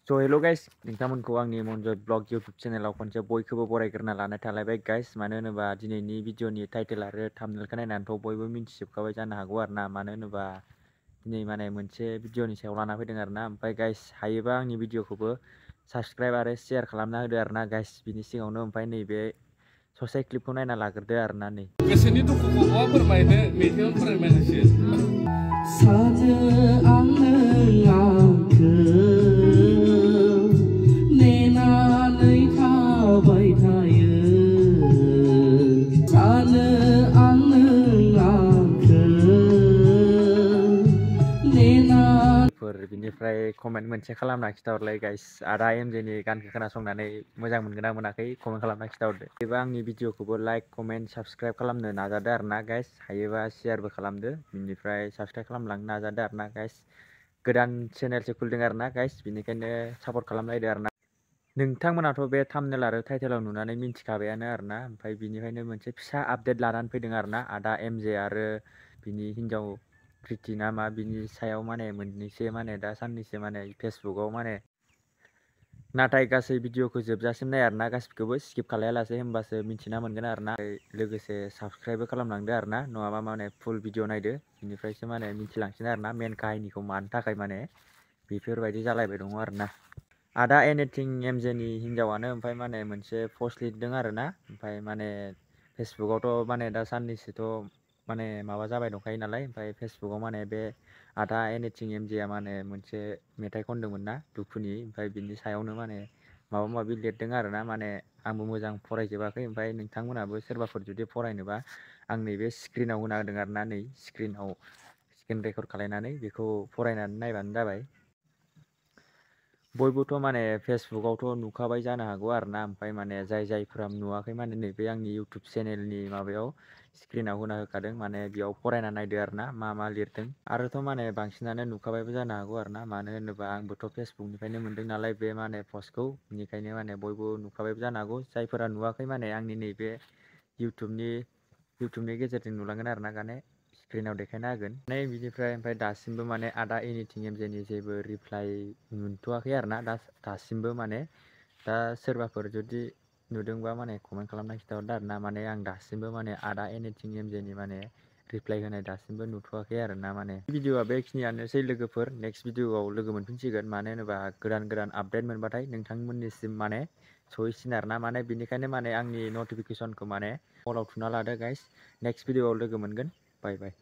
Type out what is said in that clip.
So hello guys, नोंथांमोनखौ आंनि मनजय blog YouTube चेनेलाव खनसे बयखौबो बरायग्रोना लानाय थालायबाय गाइस। मानो होनोबा दिनैनि भिडिअनि टाइटेल आरो थाम्बनेलखौ नायनानैथ' बयबो मिन्थिजोबखाबाय जानो हागौ आरोना। मानो होनोबा दिनै माने मोनसे भिडिअनि सायाव लाना फैदों आरोना। ओमफ्राय गाइस हायोबा आंनि भिडिअखौबो साबस्क्राइब आरो शेयार खालामना होदो आरोना गाइस बिनि सिगाङावनो। ओमफ्राय नैबे ससे क्लिपखौ नायना लाग्रोदो आरोना। नै गोसोनि दुखुखौ बहा फोरमायनो मेथाइआव फोरमायनोसै साजो आंनो आंखो नेनानै थाबाय थायो सानो आंनो आंखो बिनिफ्राय कमेन्ट मोनसे खालामना खिथाहरलाय गाइस। आदा एमजेनि गानखौ खोनासंनानै मोजां मोनगोना मोनाखै कमेन्ट खालामना खिथाहरदो। एबा आंनि भिडिअखौबो लाइक कमेन्ट साबस्क्राइब खालामनो नाजादो आरोना गाइस। हायोबा शेयारबो खालामदो। बिनिफ्राय साबस्क्राइब खालामलांनो नाजादो आरोना गाइस। गोदान चेनेलसो खुलिदों आरोना गाइस, बिनिखायनो सापर्ट खालामलायदो आरोना। नोंथांमोनाथ' बे थाम्बनेल आरो टाइटेलाव नुनानै मिन्थिखाबायानो आरोना। ओमफ्राय बिनिफ्रायनो मोनसे फिसा आपडेट लानानै फैदों आरोना। आदा एमजे आरो बिनि हिन्जाव प्रिति ना मा बिनि सायाव माने मोननैसो माने दा साननैसो माने फेसबुकाव माने, नाथाय गासै भिडिअखौ जोबजासिम नाय आरोना, गासिखौबो स्किप खालायालासे, होमबासो मिन्थिना मोनगोन आरोना। लोगोसे साबस्क्राइबबो खालामलांदो आरोना, नङाबा माने फुल भिडिअ नायदो। बिनिफ्रायसो माने मिन्थिलांसिन आरोना मेन काहिनिखौ मानो थाखाय माने बेफोरबायदि जालायबाय दङ आरोना। आदा एनिथिं एमजेनि हिन्जावानो ओमफ्राय माने मोनसे पस्ट लिरदों आरोना। ओमफ्राय माने फेसबुकावथ' माने दा साननैसोथ' माने माबा जाबाय दंखायो नालाय। ओमफ्राय फेसबुकाव माने बे आदा एनिथिं एमजेआ माने मोनसे मेथाइ खनदोंमोन ना दुखुनि। ओमफ्राय बिनि सायावनो माने माबा माबि लिरदों आरोना। माने आंबो मोजां फरायजोबाखै। ओमफ्राय नोंथांमोनाबो सोरबाफोर जुदि फरायनोबा आं नैबे स्क्रिनाव होना होदों आरोना। नै स्क्रिन रेकर्ड खालायनानै बेखौ फरायनानै नायबानो जाबाय। बयबोथ' माने फेसबुकावथ' नुखाबाय जानो हागौ आरोना। ओमफ्राय माने जायफोरा नुवाखै माने नैबे आंनि इउटुब चेनेलनि माबायाव स्क्रिनाव होना होखादों। माने बेयाव फरायना नायदो आरोना मा लिरदों। आरोथ' माने बांसिनानो नुखाबायबो जानो हागौ आरोना। मानो होनोबा आंबोथ' फेसबुकनिफ्रायनो मोनदों नालाय बे माने पस्टखौ। बेनिखायनो माने बयबो नुखाबायबो जानो हागौ। जायफोरा नुवाखै माने आंनि नैबे इउटुबनि गेजेरजों नुलांगोन आरोना। माने स्क्रिनाव देखायना होगोन। ओमफ्राय दासिमबो माने आदा एनिथिं एमजेनि जेबो रिप्लाइ मोनथ'वाखै आरोना दासिमबो माने। दा सोरबाफोर जुदि नुदोंबा माने कमेन्ट खालामना खिथाहरदो आरोना। माने आं दासिमबो माने आदा एनिथिं एमजेनि माने रिप्लाइ होनाय दासिमबो नुथ'वाखै आरोना। माने भिडिअआ बेखिनियानोसै लोगोफोर। नेक्स्ट भिडिअआव लोगो मोनफिनसिगोन। मानो होनोबा गोदान आपडेट मोनबाथाय नोंथांमोननिसिम माने सहैसिन आरोना। माने बिनिखायनो माने आंनि नटिफिकेसनखौ माने अलाव थुना लादो गाइस। नेक्स्ट भिडिअआव लोगो मोनगोन। बाय बाय।